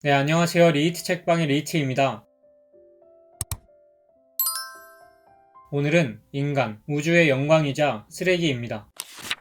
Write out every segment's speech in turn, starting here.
네, 안녕하세요. 리히트 책방의 리히트입니다. 오늘은 인간, 우주의 영광이자 쓰레기입니다.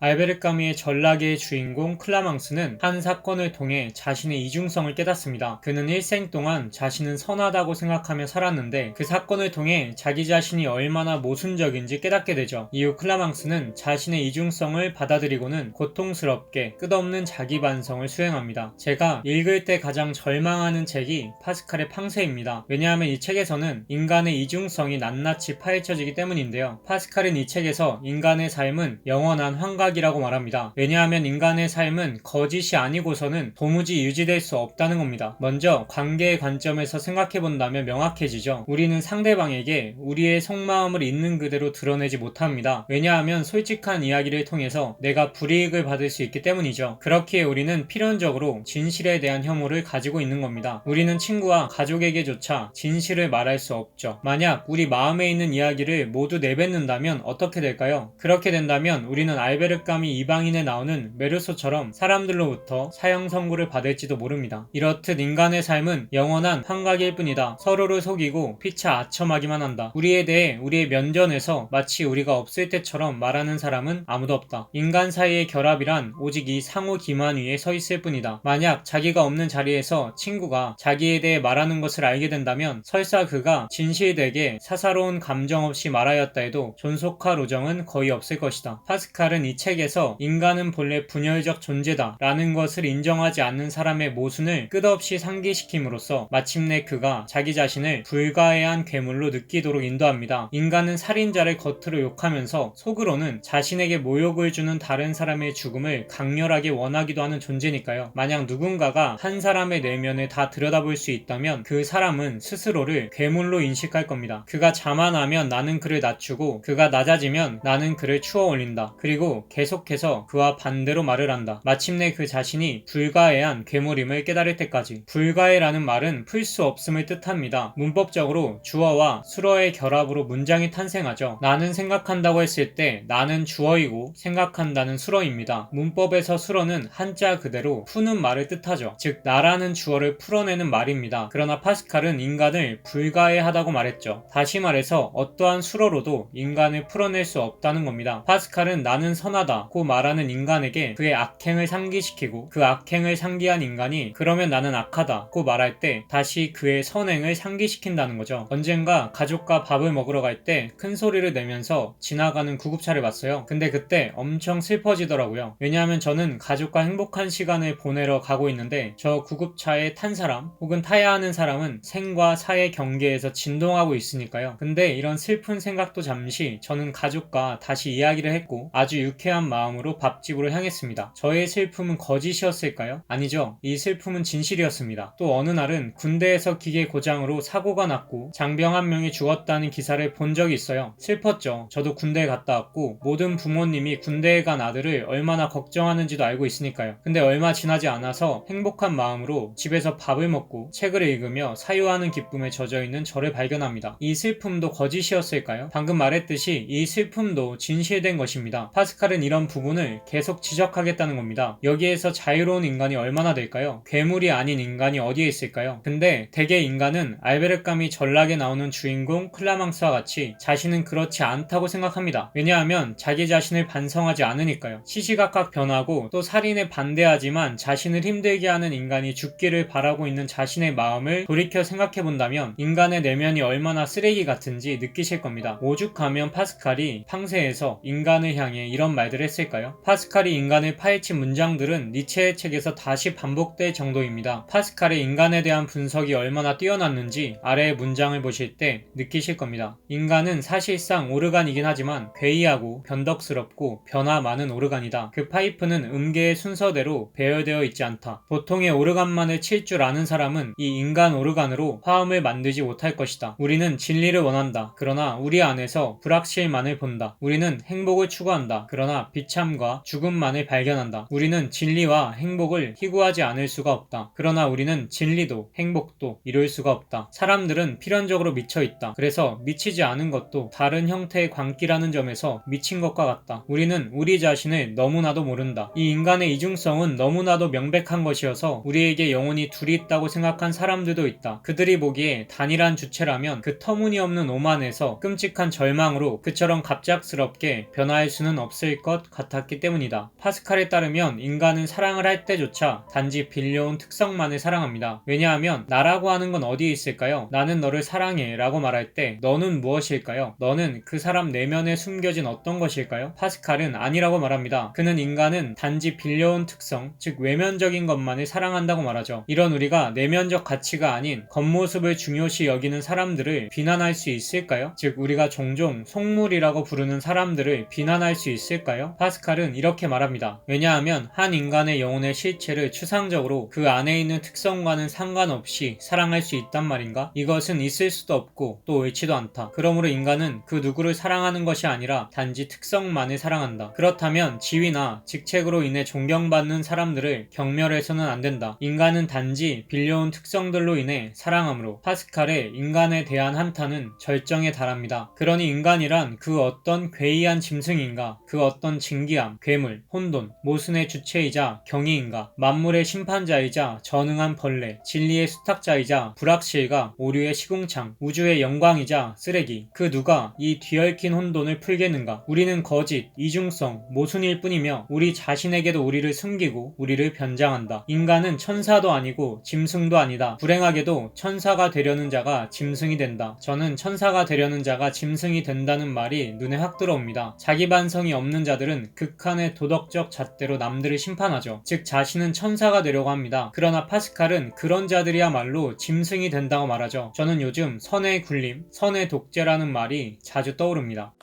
알베르 까뮈의 전라기의 주인공 클라망스는 한 사건을 통해 자신의 이중성을 깨닫습니다. 그는 일생 동안 자신은 선하다고 생각하며 살았는데 그 사건을 통해 자기 자신이 얼마나 모순적인지 깨닫게 되죠. 이후 클라망스는 자신의 이중성을 받아들이고는 고통스럽게 끝없는 자기 반성을 수행합니다. 제가 읽을 때 가장 절망하는 책이 파스칼의 팡세입니다. 왜냐하면 이 책에서는 인간의 이중성이 낱낱이 파헤쳐지기 때문인데요. 파스칼은 이 책에서 인간의 삶은 영원한 환각이라고 말합니다. 왜냐하면 인간의 삶은 거짓이 아니고서는 도무지 유지될 수 없다는 겁니다. 먼저 관계의 관점에서 생각해본다면 명확해지죠. 우리는 상대방에게 우리의 속마음을 있는 그대로 드러내지 못합니다. 왜냐하면 솔직한 이야기를 통해서 내가 불이익을 받을 수 있기 때문이죠. 그렇기에 우리는 필연적으로 진실에 대한 혐오를 가지고 있는 겁니다. 우리는 친구와 가족에게조차 진실을 말할 수 없죠. 만약 우리 마음에 있는 이야기를 모두 내뱉는다면 어떻게 될까요? 그렇게 된다면 우리는 알베르 까뮈 이방인에 나오는 메르소처럼 사람들로부터 사형 선고를 받을지도 모릅니다. 이렇듯 인간의 삶은 영원한 환각일 뿐이다. 서로를 속이고 피차 아첨하기만 한다. 우리에 대해 우리의 면전에서 마치 우리가 없을 때처럼 말하는 사람은 아무도 없다. 인간 사이의 결합이란 오직 이 상호 기만 위에 서 있을 뿐이다. 만약 자기가 없는 자리에서 친구가 자기에 대해 말하는 것을 알게 된다면 설사 그가 진실되게 사사로운 감정 없이 말하였다 해도 존속할 우정은 거의 없을 것이다. 파스칼은 이 책에서 인간은 본래 분열적 존재다 라는 것을 인정하지 않는 사람의 모순을 끝없이 상기시킴으로써 마침내 그가 자기 자신을 불가해한 괴물로 느끼도록 인도합니다. 인간은 살인자를 겉으로 욕하면서 속으로는 자신에게 모욕을 주는 다른 사람의 죽음을 강렬하게 원하기도 하는 존재니까요. 만약 누군가가 한 사람의 내면을 다 들여다볼 수 있다면 그 사람은 스스로를 괴물로 인식할 겁니다. 그가 자만하면 나는 그를 낮추고 그가 낮아지면 나는 그를 추워 올린다. 그리고 계속해서 그와 반대로 말을 한다. 마침내 그 자신이 불가해한 괴물임을 깨달을 때까지. 불가해라는 말은 풀 수 없음을 뜻합니다. 문법적으로 주어와 수어의 결합으로 문장이 탄생하죠. 나는 생각한다고 했을 때 나는 주어이고 생각한다는 수어입니다. 문법에서 수어는 한자 그대로 푸는 말을 뜻하죠. 즉 나라는 주어를 풀어내는 말입니다. 그러나 파스칼은 인간을 불가해하다고 말했죠. 다시 말해서 어떠한 수어로도 인간을 풀어낼 수 없다는 겁니다. 파스칼은 나는 선하다고 말하는 인간에게 그의 악행을 상기시키고 그 악행을 상기한 인간이 그러면 나는 악하다고 말할 때 다시 그의 선행을 상기시킨다는 거죠. 언젠가 가족과 밥을 먹으러 갈 때 큰 소리를 내면서 지나가는 구급차를 봤어요. 근데 그때 엄청 슬퍼지더라고요. 왜냐하면 저는 가족과 행복한 시간을 보내러 가고 있는데 저 구급차에 탄 사람 혹은 타야 하는 사람은 생과 사의 경계에서 진동하고 있으니까요. 근데 이런 슬픈 생각도 잠시 저는 가족과 다시 이야기를 했고 아주 유쾌한 마음으로 밥집으로 향했습니다. 저의 슬픔은 거짓이었을까요? 아니죠. 이 슬픔은 진실이었습니다. 또 어느 날은 군대에서 기계 고장으로 사고가 났고 장병 한 명이 죽었다는 기사를 본 적이 있어요. 슬펐죠. 저도 군대에 갔다 왔고 모든 부모님이 군대에 간 아들을 얼마나 걱정하는지도 알고 있으니까요. 근데 얼마 지나지 않아서 행복한 마음으로 집에서 밥을 먹고 책을 읽으며 사유하는 기쁨에 젖어있는 저를 발견합니다. 이 슬픔도 거짓이었을까요? 방금 말했듯이 이 슬픔도 진실된 것입니다. 파스칼은 이런 부분을 계속 지적하겠다는 겁니다. 여기에서 자유로운 인간이 얼마나 될까요? 괴물이 아닌 인간이 어디에 있을까요? 근데 대개 인간은 알베르 까뮈 전락에 나오는 주인공 클라망스와 같이 자신은 그렇지 않다고 생각합니다. 왜냐하면 자기 자신을 반성하지 않으니까요. 시시각각 변하고 또 살인에 반대하지만 자신을 힘들게 하는 인간이 죽기를 바라고 있는 자신의 마음을 돌이켜 생각해본다면 인간의 내면이 얼마나 쓰레기 같은지 느끼실 겁니다. 오죽하면 파스칼이 팡세에서 인간을 향해 이런 말들을 했을까요? 파스칼이 인간을 파헤친 문장들은 니체의 책에서 다시 반복될 정도입니다. 파스칼의 인간에 대한 분석이 얼마나 뛰어났는지 아래의 문장을 보실 때 느끼실 겁니다. 인간은 사실상 오르간이긴 하지만 괴이하고 변덕스럽고 변화 많은 오르간이다. 그 파이프는 음계의 순서대로 배열되어 있지 않다. 보통의 오르간만을 칠 줄 아는 사람은 이 인간 오르간으로 화음을 만들지 못할 것이다. 우리는 진리를 원한다. 그러나 우리 안에서 불확실만을 본다. 우리는 행복을 추구한다. 그러나 그러나 비참과 죽음만을 발견한다. 우리는 진리와 행복을 희구하지 않을 수가 없다. 그러나 우리는 진리도 행복도 이룰 수가 없다. 사람들은 필연적으로 미쳐 있다. 그래서 미치지 않은 것도 다른 형태의 광기라는 점에서 미친 것과 같다. 우리는 우리 자신을 너무나도 모른다. 이 인간의 이중성은 너무나도 명백한 것이어서 우리에게 영혼이 둘이 있다고 생각한 사람들도 있다. 그들이 보기에 단일한 주체라면 그 터무니없는 오만에서 끔찍한 절망으로 그처럼 갑작스럽게 변화할 수는 없을 것 같았기 때문이다. 파스칼에 따르면 인간은 사랑을 할 때조차 단지 빌려온 특성만을 사랑합니다. 왜냐하면 나라고 하는 건 어디에 있을까요? 나는 너를 사랑해 라고 말할 때 너는 무엇일까요? 너는 그 사람 내면에 숨겨진 어떤 것일까요? 파스칼은 아니라고 말합니다. 그는 인간은 단지 빌려온 특성, 즉 외면적인 것만을 사랑한다고 말하죠. 이런 우리가 내면적 가치가 아닌 겉모습을 중요시 여기는 사람들을 비난할 수 있을까요? 즉 우리가 종종 속물이라고 부르는 사람들을 비난할 수 있을까요? 파스칼은 이렇게 말합니다. 왜냐하면 한 인간의 영혼의 실체를 추상적으로 그 안에 있는 특성과는 상관없이 사랑할 수 있단 말인가? 이것은 있을 수도 없고 또 옳지도 않다. 그러므로 인간은 그 누구를 사랑하는 것이 아니라 단지 특성만을 사랑한다. 그렇다면 지위나 직책으로 인해 존경받는 사람들을 경멸해서는 안 된다. 인간은 단지 빌려온 특성들로 인해 사랑하므로 파스칼의 인간에 대한 한탄은 절정에 달합니다. 그러니 인간이란 그 어떤 괴이한 짐승인가? 그 어떤 진기함, 괴물, 혼돈, 모순의 주체이자 경이인가? 만물의 심판자이자 전응한 벌레, 진리의 수탁자이자 불확실과 오류의 시궁창, 우주의 영광이자 쓰레기. 그 누가 이 뒤얽힌 혼돈을 풀겠는가? 우리는 거짓, 이중성, 모순일 뿐이며 우리 자신에게도 우리를 숨기고 우리를 변장한다. 인간은 천사도 아니고 짐승도 아니다. 불행하게도 천사가 되려는 자가 짐승이 된다. 저는 천사가 되려는 자가 짐승이 된다는 말이 눈에 확 들어옵니다. 자기 반성이 없는 자들은 극한의 도덕적 잣대로 남들을 심판하죠. 즉 자신은 천사가 되려고 합니다. 그러나 파스칼은 그런 자들이야말로 짐승이 된다고 말하죠. 저는 요즘 선의 굴림, 선의 독재라는 말이 자주 떠오릅니다.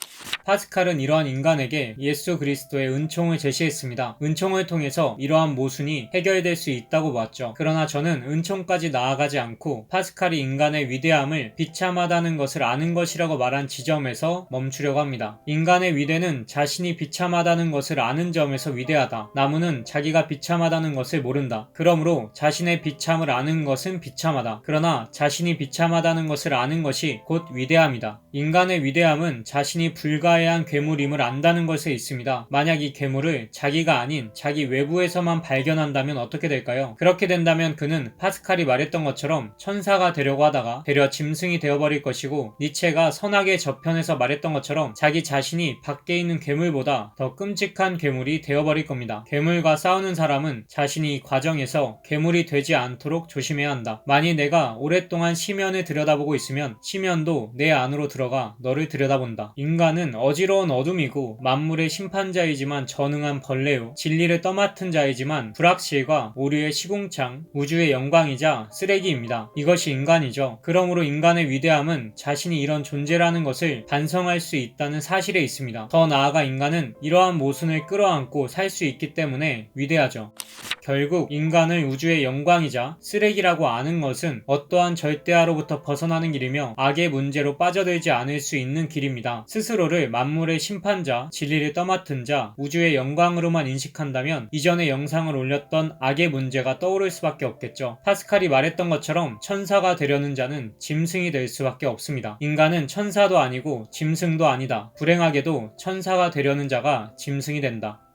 파스칼은 이러한 인간에게 예수 그리스도의 은총을 제시했습니다. 은총을 통해서 이러한 모순이 해결될 수 있다고 보았죠. 그러나 저는 은총까지 나아가지 않고 파스칼이 인간의 위대함을 비참하다는 것을 아는 것이라고 말한 지점에서 멈추려고 합니다. 인간의 위대는 자신이 비참하다는 것을 아는 점에서 위대하다. 나무는 자기가 비참하다는 것을 모른다. 그러므로 자신의 비참을 아는 것은 비참하다. 그러나 자신이 비참하다는 것을 아는 것이 곧 위대함이다. 인간의 위대함은 자신이 불가해한 괴물임을 안다는 것에 있습니다. 만약 이 괴물을 자기가 아닌 자기 외부에서만 발견한다면 어떻게 될까요? 그렇게 된다면 그는 파스칼이 말했던 것처럼 천사가 되려고 하다가 되려 짐승이 되어버릴 것이고, 니체가 선악의 저편에서 말했던 것처럼 자기 자신이 밖에 있는 괴물보다 더 끔찍한 괴물이 되어버릴 겁니다. 괴물과 싸우는 사람은 자신이 이 과정에서 괴물이 되지 않도록 조심해야 한다. 만일 내가 오랫동안 심연을 들여다보고 있으면 심연도 내 안으로 들어가 너를 들여다본다. 인간은 어지러운 어둠이고 만물의 심판자이지만 전응한 벌레요, 진리를 떠맡은 자이지만 불확실과 오류의 시궁창, 우주의 영광이자 쓰레기입니다. 이것이 인간이죠. 그러므로 인간의 위대함은 자신이 이런 존재라는 것을 반성할 수 있다는 사실에 있습니다. 더 나아가 인간은 이러한 모순을 끌어안고 살 수 있기 때문에 위대하죠. 결국 인간을 우주의 영광이자 쓰레기라고 아는 것은 어떠한 절대화로부터 벗어나는 길이며 악의 문제로 빠져들지 않을 수 있는 길입니다. 스스로를 만물의 심판자, 진리를 떠맡은 자, 우주의 영광으로만 인식한다면 이전의 영상을 올렸던 악의 문제가 떠오를 수밖에 없겠죠. 파스칼이 말했던 것처럼 천사가 되려는 자는 짐승이 될 수밖에 없습니다. 인간은 천사도 아니고 짐승도 아니다. 불행하게도 천사가 되려는 자가 짐승이 된다.